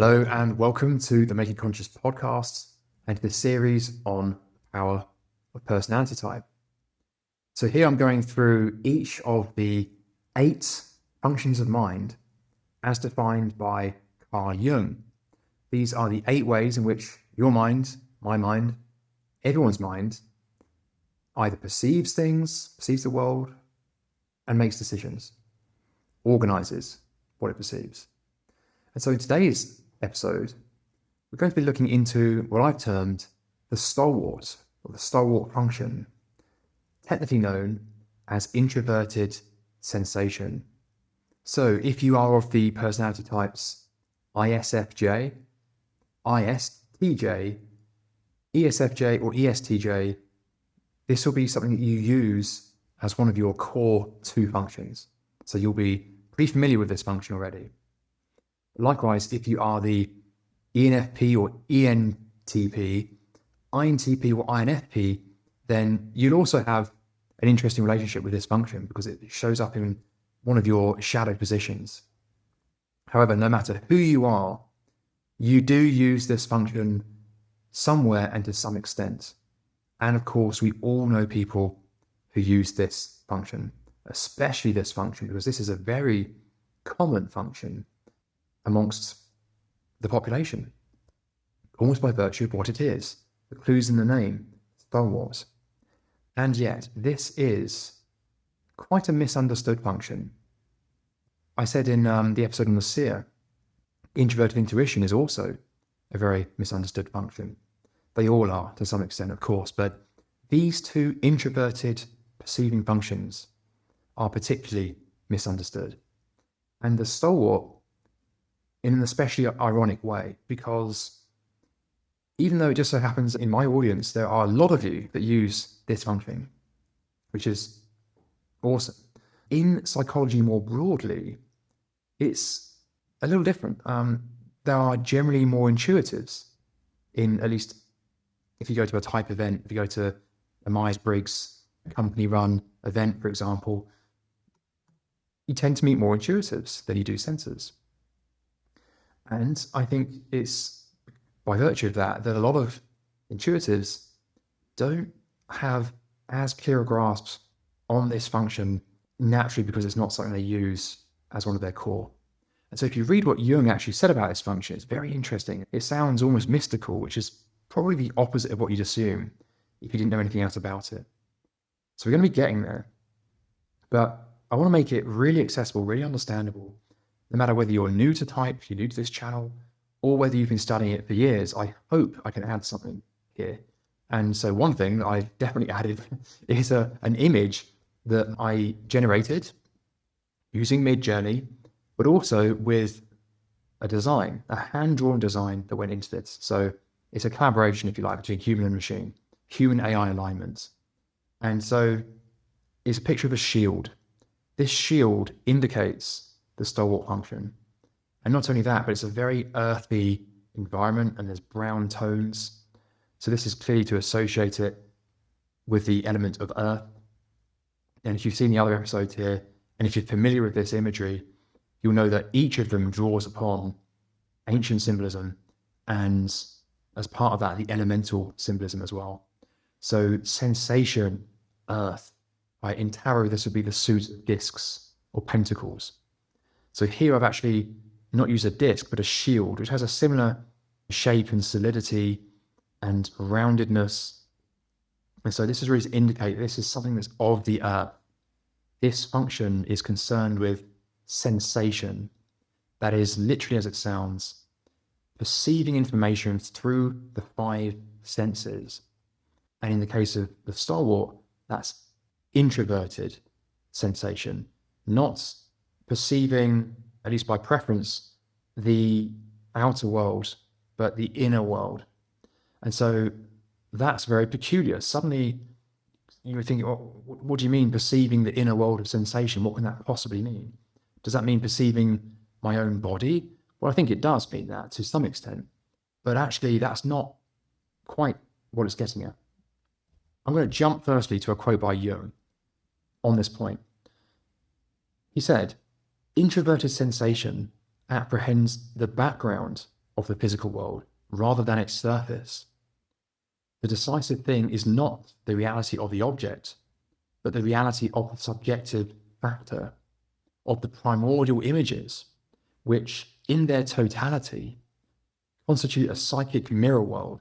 Hello and welcome to the Making Conscious podcast and to this series on power of personality type. So here I'm going through each of the 8 functions of mind as defined by Carl Jung. These are the 8 ways in which your mind, my mind, everyone's mind either perceives things, perceives the world, and makes decisions, organizes what it perceives. And so in today's episode, we're going to be looking into what I've termed the Stalwart, or the Stalwart function, technically known as introverted sensation. So if you are of the personality types ISFJ, ISTJ, ESFJ, or ESTJ, this will be something that you use as one of your core 2 functions. So you'll be pretty familiar with this function already. Likewise, if you are the ENFP or ENTP, INTP or INFP, then you'll also have an interesting relationship with this function because it shows up in one of your shadow positions. However, no matter who you are, you do use this function somewhere and to some extent. And of course, we all know people who use this function, especially this function, because this is a very common function amongst the population, almost by virtue of what it is. The clues in the name, Stalwart. And yet, this is quite a misunderstood function. I said in the episode on the seer, introverted intuition is also a very misunderstood function. They all are to some extent, of course, but these 2 introverted perceiving functions are particularly misunderstood. And the Stalwart, in an especially ironic way, because even though it just so happens in my audience, there are a lot of you that use this function, which is awesome. In psychology more broadly, it's a little different. There are generally more intuitives in, at least if you go to a type event, if you go to a Myers-Briggs company-run event, for example, you tend to meet more intuitives than you do sensors. And I think it's by virtue of that a lot of intuitives don't have as clear a grasp on this function naturally because it's not something they use as one of their core. And so if you read what Jung actually said about this function, it's very interesting. It sounds almost mystical, which is probably the opposite of what you'd assume if you didn't know anything else about it. So we're going to be getting there. But I want to make it really accessible, really understandable. No matter whether you're new to type, you're new to this channel, or whether you've been studying it for years, I hope I can add something here. And so one thing that I've definitely added is an image that I generated using Midjourney, but also with a design, a hand-drawn design that went into this. So it's a collaboration, if you like, between human and machine, human AI alignments. And so it's a picture of a shield. This shield indicates the Stalwart function. And not only that, but it's a very earthy environment and there's brown tones. So this is clearly to associate it with the element of earth. And if you've seen the other episodes here, and if you're familiar with this imagery, you'll know that each of them draws upon ancient symbolism and as part of that, the elemental symbolism as well. So sensation, earth, right? In tarot, this would be the suit of discs or pentacles. So here I've actually not used a disc, but a shield, which has a similar shape and solidity and roundedness. And so this is really to indicate this is something that's of the earth. This function is concerned with sensation. That is literally as it sounds, perceiving information through the 5 senses. And in the case of the Stalwart, that's introverted sensation, not perceiving, at least by preference, the outer world, but the inner world. And so that's very peculiar. Suddenly you would think, oh, what do you mean perceiving the inner world of sensation? What can that possibly mean? Does that mean perceiving my own body? Well, I think it does mean that to some extent, but actually that's not quite what it's getting at. I'm going to jump firstly to a quote by Jung on this point. He said, "Introverted sensation apprehends the background of the physical world rather than its surface. The decisive thing is not the reality of the object, but the reality of the subjective factor, of the primordial images, which in their totality constitute a psychic mirror world.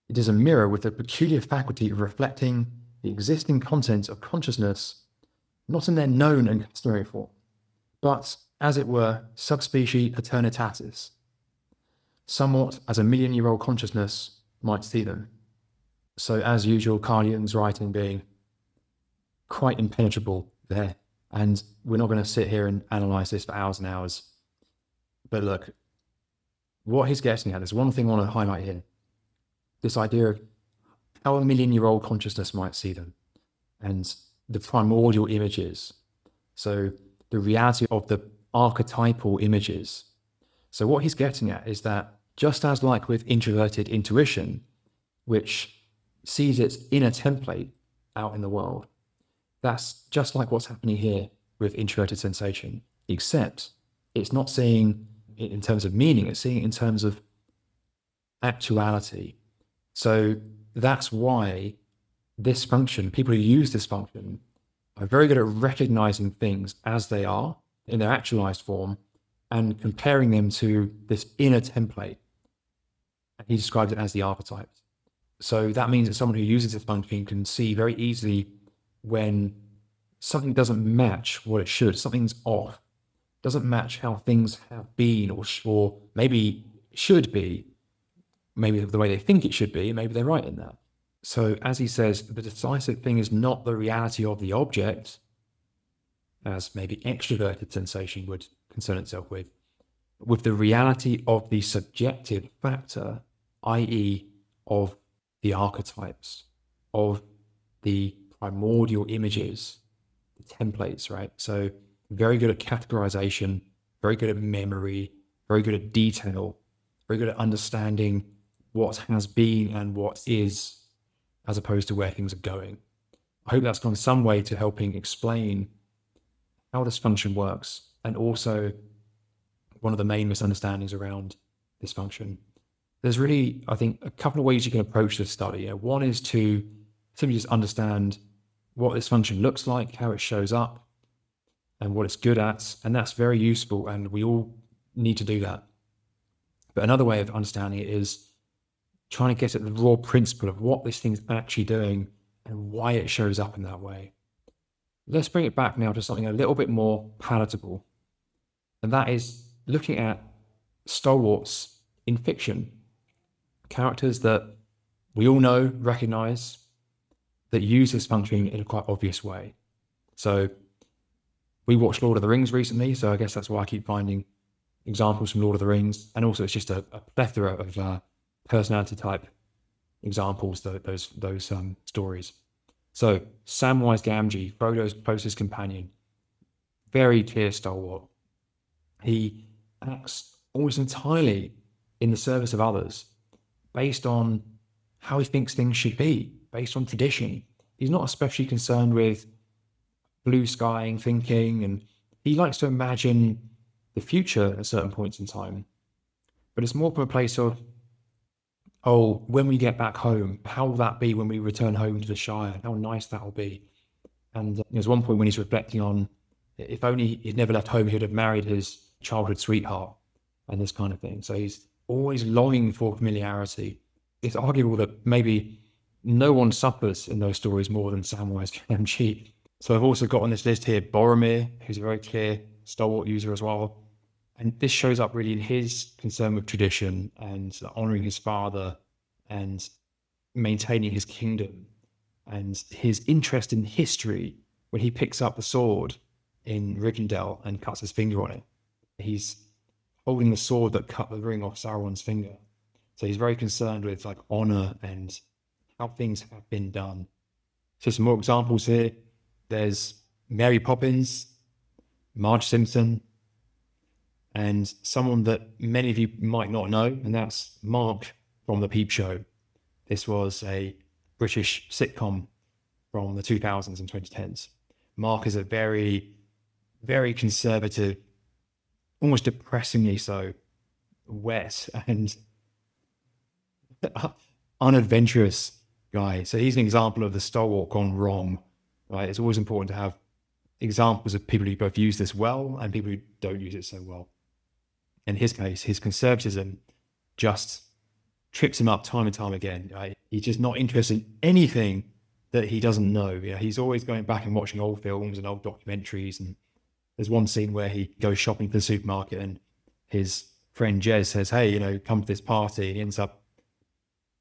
It is a mirror with the peculiar faculty of reflecting the existing contents of consciousness, not in their known and customary form, but, as it were, subspecie eternitatis, somewhat as a million-year-old consciousness might see them. So, as usual, Carl Jung's writing being quite impenetrable there. And we're not going to sit here and analyze this for hours and hours. But look, what he's getting at, there's one thing I want to highlight here. This idea of how a million-year-old consciousness might see them and the primordial images. So the reality of the archetypal images. So what he's getting at is that just as like with introverted intuition, which sees its inner template out in the world, that's just like what's happening here with introverted sensation, except it's not seeing it in terms of meaning, it's seeing it in terms of actuality. So that's why this function, people who use this function, are very good at recognizing things as they are in their actualized form and comparing them to this inner template. He describes it as the archetypes. So that means that someone who uses this function can see very easily when something doesn't match what it should, something's off, doesn't match how things have been or maybe should be, maybe the way they think it should be, maybe they're right in that. So as he says, the decisive thing is not the reality of the object, as maybe extroverted sensation would concern itself with the reality of the subjective factor, i.e. of the archetypes, of the primordial images, the templates, right? So very good at categorization, very good at memory, very good at detail, very good at understanding what has been and what is, as opposed to where things are going. I hope that's gone some way to helping explain how this function works, and also one of the main misunderstandings around this function. There's really, I think, a couple of ways you can approach this study. One is to simply just understand what this function looks like, how it shows up, and what it's good at, and that's very useful, and we all need to do that. But another way of understanding it is trying to get at the raw principle of what this thing's actually doing and why it shows up in that way. Let's bring it back now to something a little bit more palatable, and that is looking at stalwarts in fiction, characters that we all know, recognize, that use this function in a quite obvious way. So we watched Lord of the Rings recently, so I guess that's why I keep finding examples from Lord of the Rings, and also it's just a plethora of personality type examples, those stories. So Samwise Gamgee, Frodo's closest companion, very clear stalwart. He acts almost entirely in the service of others, based on how he thinks things should be, based on tradition. He's not especially concerned with blue skying thinking, and he likes to imagine the future at certain points in time. But it's more from a place of, oh, when we get back home, how will that be when we return home to the Shire? How nice that will be. And there's one point when he's reflecting on, if only he'd never left home, he'd have married his childhood sweetheart, and this kind of thing. So he's always longing for familiarity. It's arguable that maybe no one suffers in those stories more than Samwise Gamgee. So I've also got on this list here Boromir, who's a very clear stalwart user as well. And this shows up really in his concern with tradition and honoring his father and maintaining his kingdom, and his interest in history when he picks up the sword in Rivendell and cuts his finger on it. He's holding the sword that cut the ring off Sauron's finger. So he's very concerned with like honor and how things have been done. So some more examples here. There's Mary Poppins, Marge Simpson, and someone that many of you might not know, and that's Mark from The Peep Show. This was a British sitcom from the 2000s and 2010s. Mark is a very, very conservative, almost depressingly so, wet and unadventurous guy. So he's an example of the Stalwart gone wrong, right? It's always important to have examples of people who both use this well and people who don't use it so well. In his case, his conservatism just trips him up time and time again. Right? He's just not interested in anything that he doesn't know. You know, he's always going back and watching old films and old documentaries. And there's one scene where he goes shopping to the supermarket and his friend Jez says, hey, you know, come to this party. And he ends up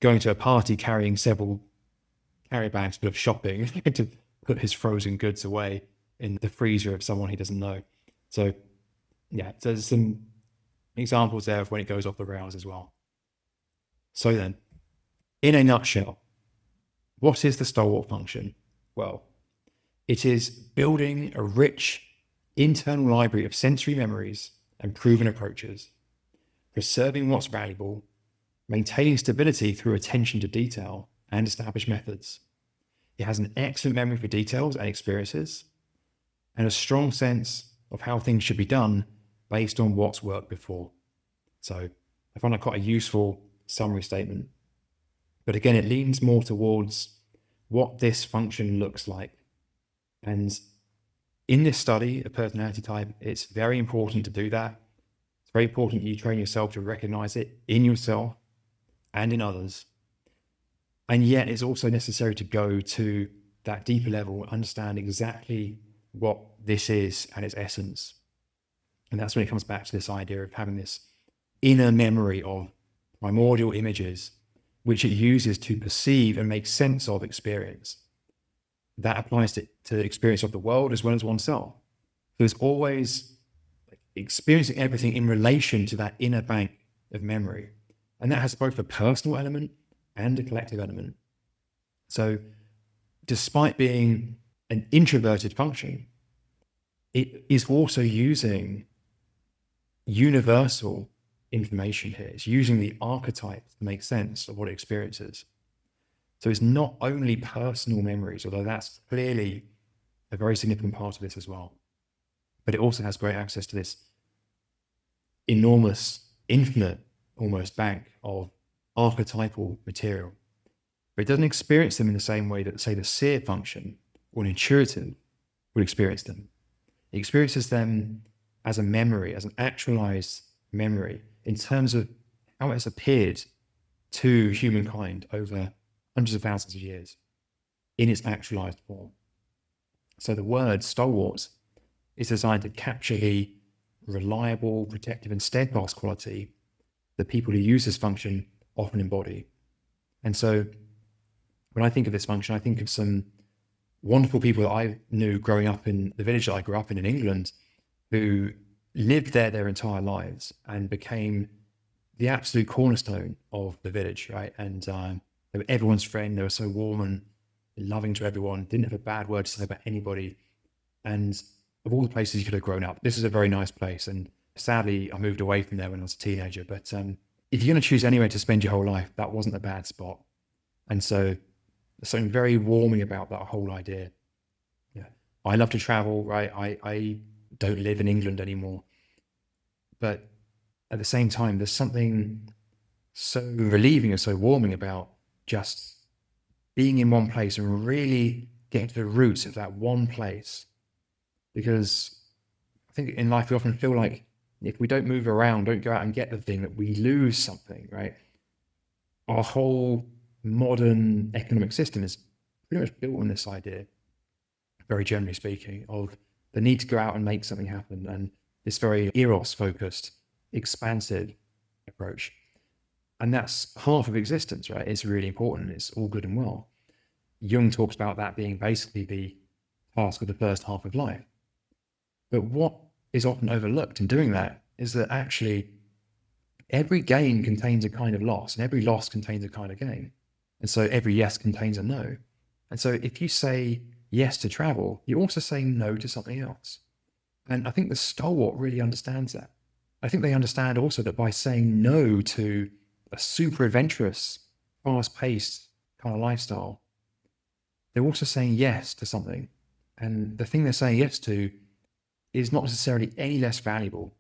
going to a party carrying several carry bags full of shopping to put his frozen goods away in the freezer of someone he doesn't know. So yeah, there's some examples there of when it goes off the rails as well. So then, in a nutshell, what is the Stalwart function? Well, it is building a rich internal library of sensory memories and proven approaches, preserving what's valuable, maintaining stability through attention to detail and established methods. It has an excellent memory for details and experiences, and a strong sense of how things should be done based on what's worked before. So I find that quite a useful summary statement. But again, it leans more towards what this function looks like. And in this study of personality type, it's very important to do that. It's very important that you train yourself to recognize it in yourself and in others. And yet it's also necessary to go to that deeper level, understand exactly what this is and its essence. And that's when it comes back to this idea of having this inner memory of primordial images, which it uses to perceive and make sense of experience. That applies to the experience of the world as well as oneself. There's always experiencing everything in relation to that inner bank of memory. And that has both a personal element and a collective element. So despite being an introverted function, it is also using universal information here. It's using the archetypes to make sense of what it experiences. So it's not only personal memories, although that's clearly a very significant part of this as well. But it also has great access to this enormous, infinite almost bank of archetypal material. But it doesn't experience them in the same way that, say, the seer function or an intuitive would experience them. It experiences them as a memory, as an actualized memory, in terms of how it has appeared to humankind over hundreds of thousands of years in its actualized form. So the word Stalwart is designed to capture the reliable, protective, and steadfast quality that people who use this function often embody. And so when I think of this function, I think of some wonderful people that I knew growing up in the village that I grew up in England, who lived there their entire lives and became the absolute cornerstone of the village, right? And they were everyone's friend. They were so warm and loving to everyone, didn't have a bad word to say about anybody. And of all the places you could have grown up, this is a very nice place. And sadly, I moved away from there when I was a teenager. But if you're going to choose anywhere to spend your whole life, that wasn't a bad spot. And so there's something very warming about that whole idea. Yeah, I love to travel, right? I don't live in England anymore. But at the same time, there's something so relieving and so warming about just being in one place and really getting to the roots of that one place. Because I think in life, we often feel like if we don't move around, don't go out and get the thing, that we lose something, right? Our whole modern economic system is pretty much built on this idea, very generally speaking, of the need to go out and make something happen, and this very eros-focused, expansive approach. And that's half of existence, right? It's really important. It's all good and well. Jung talks about that being basically the task of the first half of life. But what is often overlooked in doing that is that actually every gain contains a kind of loss, and every loss contains a kind of gain. And so every yes contains a no. And so if you say yes to travel, you're also saying no to something else. And I think the Stalwart really understands that. I think they understand also that by saying no to a super adventurous, fast-paced kind of lifestyle, they're also saying yes to something. And the thing they're saying yes to is not necessarily any less valuable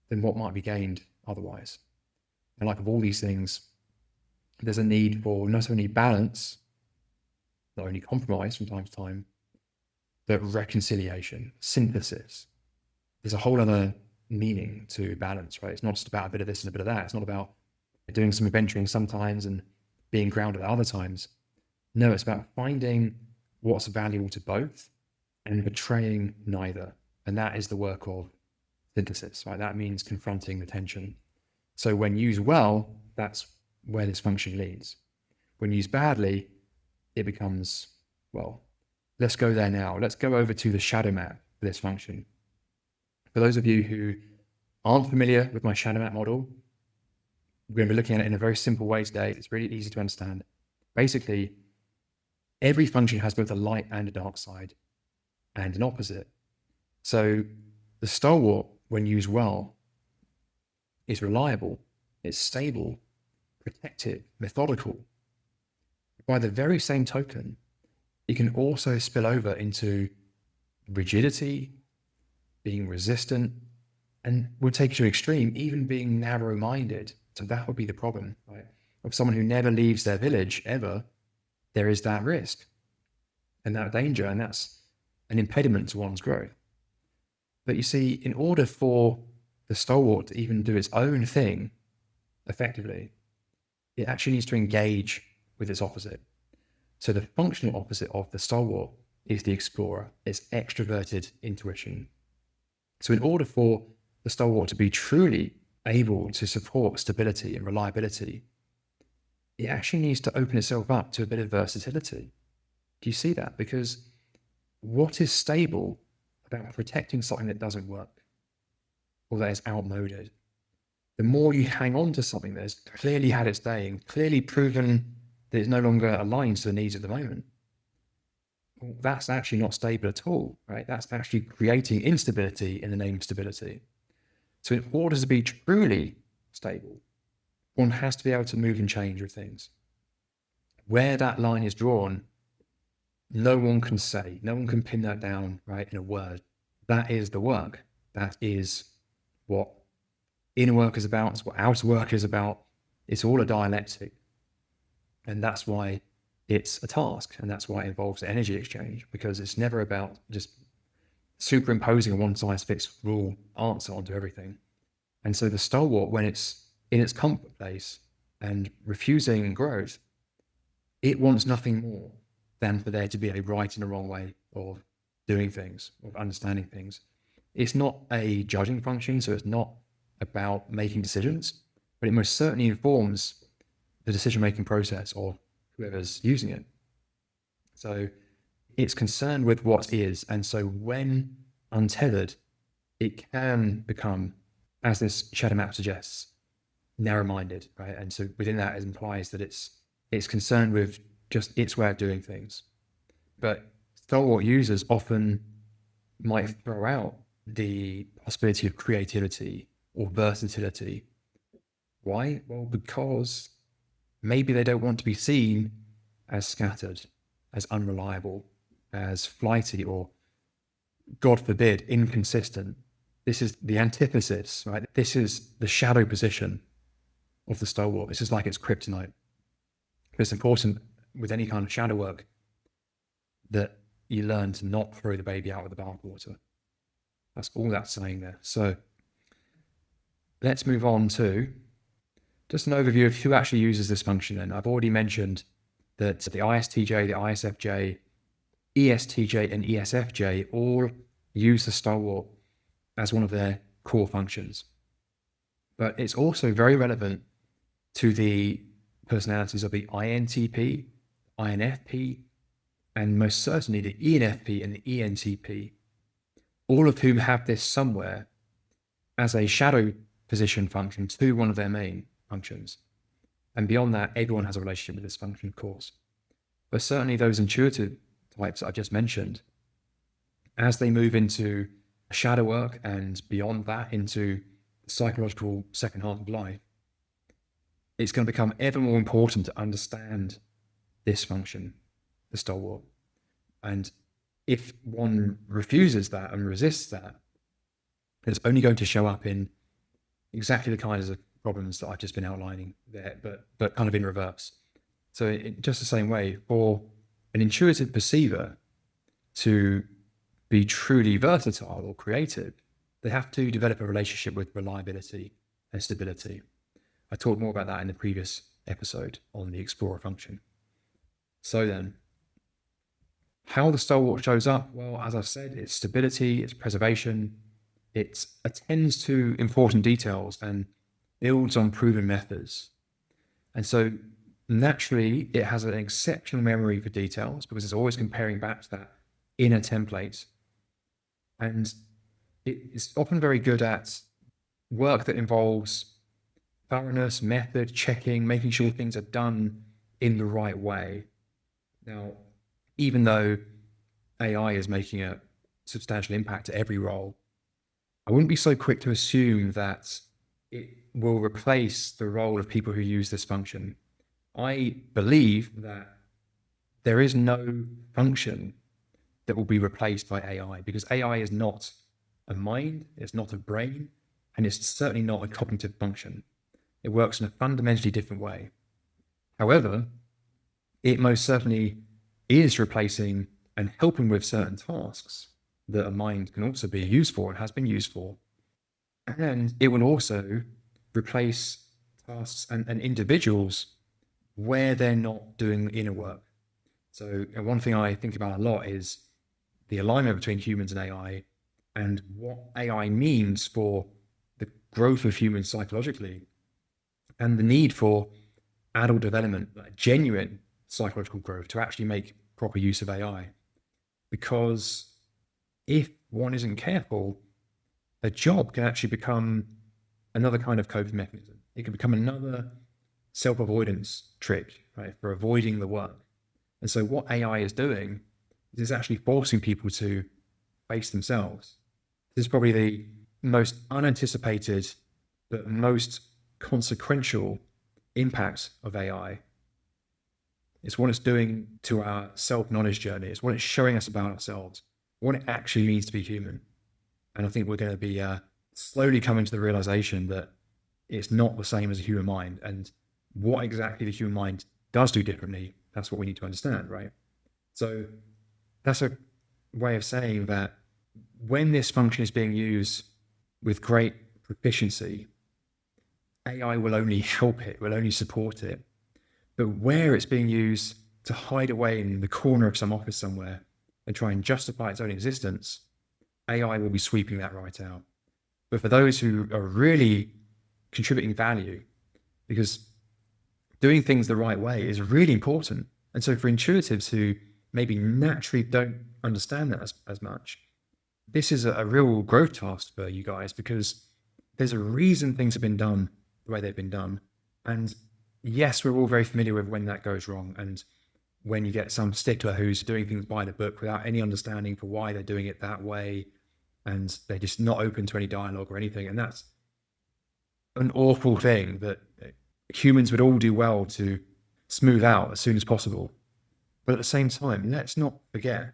than what might be gained otherwise. And like of all these things, there's a need for not only balance, not only compromise from time to time, but reconciliation, synthesis. There's a whole other meaning to balance, right? It's not just about a bit of this and a bit of that. It's not about doing some adventuring sometimes and being grounded at other times. No, it's about finding what's valuable to both and betraying neither. And that is the work of synthesis, right? That means confronting the tension. So when used well, that's where this function leads. When used badly, it becomes, well, let's go there now. Let's go over to the shadow map for this function. For those of you who aren't familiar with my shadow map model, we're going to be looking at it in a very simple way today. It's really easy to understand. Basically, every function has both a light and a dark side and an opposite. So the Stalwart, when used well, is reliable, it's stable, protective, methodical. By the very same token, it can also spill over into rigidity, being resistant, and will take it to extreme, even being narrow-minded. So that would be the problem, right? Of someone who never leaves their village ever, there is that risk and that danger, and that's an impediment to one's growth. But you see, in order for the Stalwart to even do its own thing effectively, it actually needs to engage with its opposite. So the functional opposite of the Stalwart is the explorer. It's extroverted intuition. So in order for the Stalwart to be truly able to support stability and reliability, it actually needs to open itself up to a bit of versatility. Do you see that? Because what is stable about protecting something that doesn't work or that is outmoded? The more you hang on to something that has clearly had its day and clearly proven that it's no longer aligned to the needs of the moment, well, that's actually not stable at all, right? That's actually creating instability in the name of stability. So in order to be truly stable, one has to be able to move and change with things. Where that line is drawn, no one can say, no one can pin that down, right, in a word. That is the work. That is what inner work is about. It's what outer work is about. It's all a dialectic. And that's why it's a task. And that's why it involves energy exchange, because it's never about just superimposing a one-size-fits-all answer onto everything. And so the Stalwart, when it's in its comfort place and refusing growth, it wants nothing more than for there to be a right and a wrong way of doing things, of understanding things. It's not a judging function, so it's not about making decisions, but it most certainly informs the decision-making process of whoever's using it. So it's concerned with what is, and so when untethered, it can become, as this shadow map suggests, narrow-minded, right? And so within that, it implies that it's concerned with just its way of doing things. But Stalwart users often might throw out the possibility of creativity or versatility. Why? Well, because maybe they don't want to be seen as scattered, as unreliable, as flighty, or, God forbid, inconsistent. This is the antithesis, right? This is the shadow position of the Stalwart. This is like its kryptonite. It's important with any kind of shadow work that you learn to not throw the baby out with the bathwater. That's all that's saying there. So let's move on to just an overview of who actually uses this function. And I've already mentioned that the ISTJ, the ISFJ, ESTJ, and ESFJ all use the Stalwart as one of their core functions. But it's also very relevant to the personalities of the INTP, INFP, and most certainly the ENFP and the ENTP, all of whom have this somewhere as a shadow position function to one of their main functions. And beyond that, everyone has a relationship with this function, of course. But certainly those intuitive types that I've just mentioned, as they move into shadow work and beyond that into the psychological second half of life, it's going to become ever more important to understand this function, the Stalwart. And if one refuses that and resists that, it's only going to show up in exactly the kinds of problems that I've just been outlining there, but kind of in reverse. So just the same way, for an intuitive perceiver to be truly versatile or creative, they have to develop a relationship with reliability and stability. I talked more about that in the previous episode on the explorer function. So then, how the Stalwart shows up? Well, as I've said, it's stability, it's preservation, it attends to important details and builds on proven methods. And so naturally, it has an exceptional memory for details because it's always comparing back to that inner template. And it's often very good at work that involves thoroughness, method, checking, making sure things are done in the right way. Now, even though AI is making a substantial impact to every role, I wouldn't be so quick to assume that it will replace the role of people who use this function. I believe that there is no function that will be replaced by AI, because AI is not a mind, it's not a brain, and it's certainly not a cognitive function. It works in a fundamentally different way. However, it most certainly is replacing and helping with certain tasks that a mind can also be used for and has been used for. And it will also replace tasks and individuals where they're not doing the inner work. So one thing I think about a lot is the alignment between humans and AI, and what AI means for the growth of humans psychologically, and the need for adult development, like genuine psychological growth, to actually make proper use of AI. Because if one isn't careful, a job can actually become another kind of coping mechanism. It can become another self-avoidance trick, right, for avoiding the work. And so what AI is doing is actually forcing people to face themselves. This is probably the most unanticipated but most consequential impact of AI. It's what it's doing to our self-knowledge journey. It's what it's showing us about ourselves, what it actually means to be human. And I think we're going to be slowly coming to the realization that it's not the same as a human mind. And what exactly the human mind does do differently, that's what we need to understand, right? So that's a way of saying that when this function is being used with great proficiency, AI will only help it, will only support it. But where it's being used to hide away in the corner of some office somewhere and try and justify its own existence, AI will be sweeping that right out. But for those who are really contributing value, because doing things the right way is really important. And so for intuitives who maybe naturally don't understand that as much, this is a real growth task for you guys, because there's a reason things have been done the way they've been done. And yes, we're all very familiar with when that goes wrong, and when you get some stickler who's doing things by the book without any understanding for why they're doing it that way, and they're just not open to any dialogue or anything. And that's an awful thing that humans would all do well to smooth out as soon as possible. But at the same time, let's not forget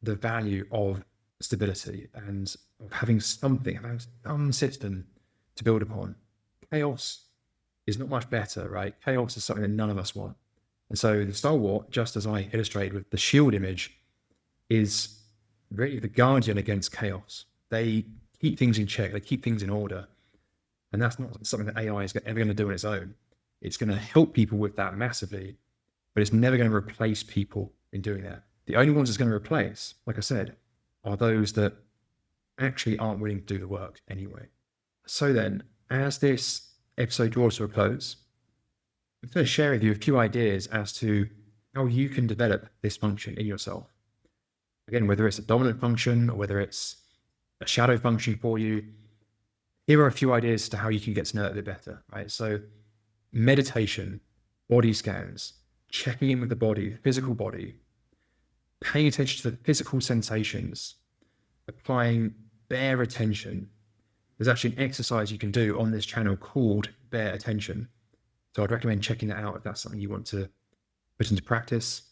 the value of stability and of having something, having some system to build upon. Chaos is not much better, right? Chaos is something that none of us want. And so the Stalwart, just as I illustrated with the shield image, is really the guardian against chaos. They keep things in check, they keep things in order. And that's not something that AI is ever going to do on its own. It's going to help people with that massively, but it's never going to replace people in doing that. The only ones it's going to replace, like I said, are those that actually aren't willing to do the work anyway. So then, as this episode draws to a close, I'm going to share with you a few ideas as to how you can develop this function in yourself. Again, whether it's a dominant function or whether it's a shadow function for you, here are a few ideas as to how you can get to know it a bit better, right? So meditation, body scans, checking in with the body, the physical body, paying attention to the physical sensations, applying bare attention. There's actually an exercise you can do on this channel called bare attention. So I'd recommend checking that out if that's something you want to put into practice.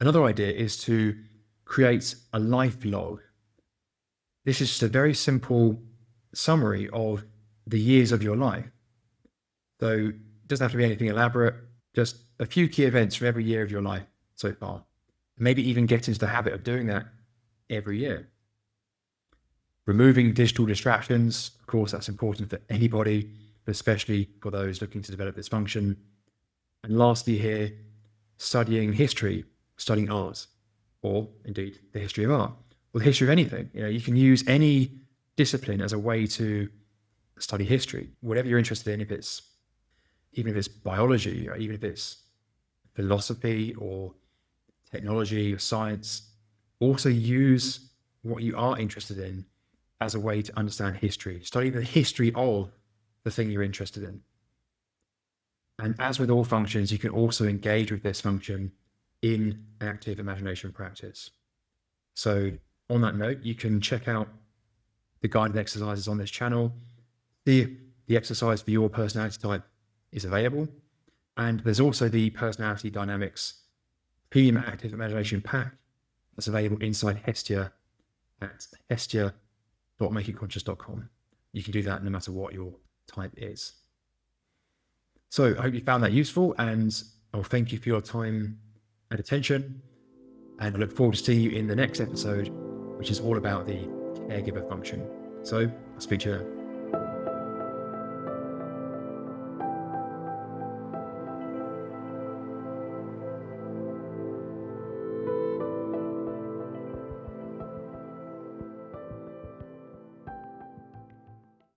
Another idea is to create a life log. This is just a very simple summary of the years of your life. So it doesn't have to be anything elaborate, just a few key events from every year of your life so far. Maybe even get into the habit of doing that every year. Removing digital distractions, of course, that's important for anybody, but especially for those looking to develop this function. And lastly here, studying history, studying art, or indeed the history of art, or the history of anything. You can use any discipline as a way to study history, whatever you're interested in, even if it's biology, or even if it's philosophy or technology or science. Also use what you are interested in as a way to understand history. Study the history of the thing you're interested in. And as with all functions, you can also engage with this function in active imagination practice. So on that note, you can check out the guided exercises on this channel, see if the exercise for your personality type is available. And there's also the Personality Dynamics Premium Active Imagination Pack that's available inside Hestia at hestia.makitconscious.com. You can do that no matter what your type is. So I hope you found that useful, and I'll thank you for your time and attention. And I look forward to seeing you in the next episode, which is all about the caregiver function. So I'll speak to you